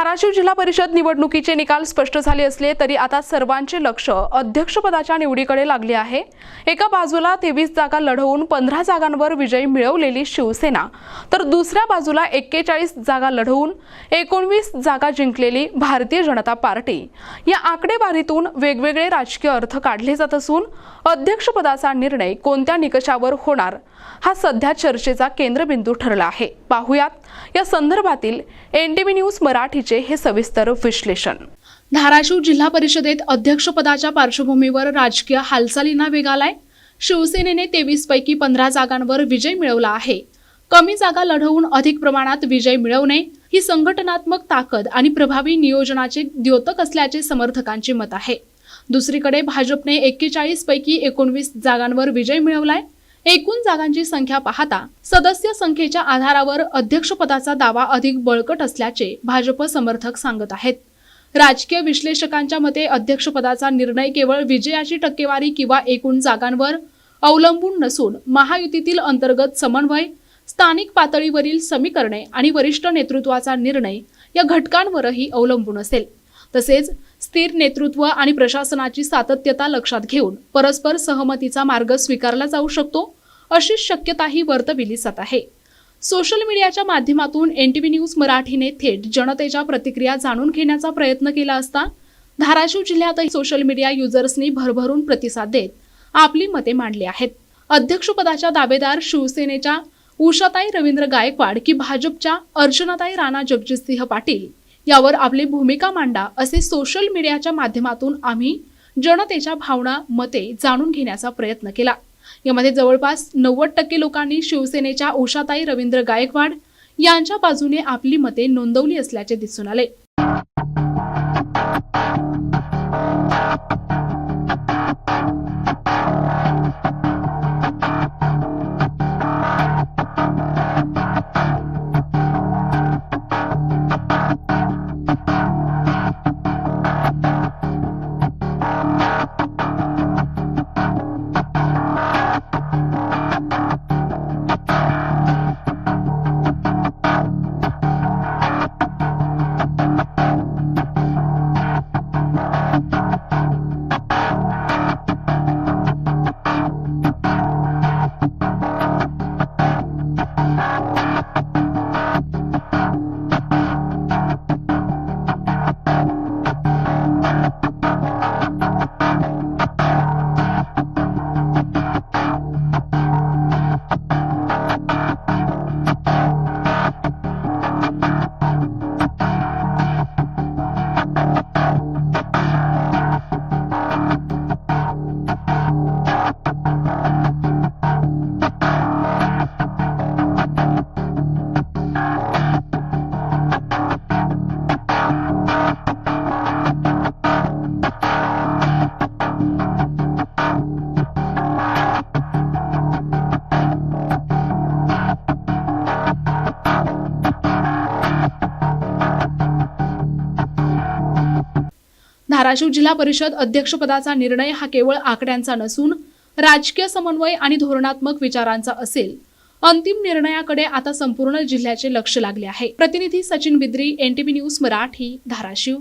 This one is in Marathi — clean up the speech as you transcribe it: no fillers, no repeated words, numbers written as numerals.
धाराशिव जिल्हा परिषद निवडणुकीचे निकाल स्पष्ट झाले असले तरी आता सर्वांचे लक्ष अध्यक्षपदाच्या निवडीकडे लागले आहे। एका बाजूला 23 जागा लढवून 15 जागांवर विजय मिळवलेली शिवसेना तर दुसऱ्या बाजूला 41 जागा लढवून 19 जागा जिंकलेली भारतीय जनता पार्टी। या आकडेवारीतून वेगवेगळे राजकीय अर्थ काढले जात असून अध्यक्षपदाचा निर्णय कोणत्या निकषावर होणार हा सध्या चर्चेचा केंद्रबिंदू ठरला आहे। पाहुयात या संदर्भातील एनटीव्ही न्यूज मराठीचे हे सविस्तर विश्लेषण। धाराशिव जिल्हा परिषदेत अध्यक्षपदाच्या पार्श्वभूमीवर राजकीय हालचालींना वेग आलाय। शिवसेनेने 23 पैकी 15 जागांवर विजय मिळवला आहे। कमी जागा लढवून अधिक प्रमाणात विजय मिळवणे ही संघटनात्मक ताकद आणि प्रभावी नियोजनाचे द्योतक असल्याचे समर्थकांचे मत आहे। दुसरीकडे भाजपने 41 पैकी 19 जागांवर विजय मिळवलाय। एकूण जागांची संख्या पाहता सदस्य संख्येच्या आधारावर अध्यक्षपदाचा दावा अधिक बळकट असल्याचे भाजप समर्थक सांगत आहेत। राजकीय विश्लेषकांच्या मते अध्यक्षपदाचा निर्णय केवळ विजयाची टक्केवारी किंवा एकूण जागांवर अवलंबून नसून महायुतीतील अंतर्गत समन्वय, स्थानिक पातळीवरील समीकरणे आणि वरिष्ठ नेतृत्वाचा निर्णय या घटकांवरही अवलंबून असेल। तसेच स्थिर नेतृत्व आणि प्रशासनाची सातत्यता लक्षात घेऊन परस्पर सहमतीचा मार्ग स्वीकारला जाऊ शकतो अशी शक्यताही वर्तविली जात आहे। सोशल मीडियाच्या माध्यमातून एनटीव्ही न्यूज मराठीने थेट जनतेच्या प्रतिक्रिया जाणून घेण्याचा प्रयत्न केला असता धाराशिव जिल्ह्यातही सोशल मीडिया युजर्सनी भरभरून प्रतिसाद देत आपली मते मांडली आहेत। अध्यक्षपदाच्या दावेदार शिवसेनेच्या उषाताई रवींद्र गायकवाड की भाजपच्या अर्चनाताई राणा जगजितसिंह पाटील यावर आपली भूमिका मांडा असे सोशल मीडियाच्या माध्यमातून आम्ही जनतेच्या भावना, मते जाणून घेण्याचा प्रयत्न केला। यामध्ये जवळपास 90% लोकांनी शिवसेनेच्या उषाताई रवींद्र गायकवाड यांच्या बाजूने आपली मते नोंदवली असल्याचे दिसून आले। धाराशिव जिल्हा परिषद अध्यक्षपदाचा निर्णय हा केवळ आकड्यांचा नसून राजकीय समन्वय आणि धोरणात्मक विचारांचा असेल। अंतिम निर्णयाकडे आता संपूर्ण जिल्ह्याचे लक्ष लागले आहे। प्रतिनिधी सचिन बिद्री, एनटीव्ही न्यूज मराठी, धाराशिव।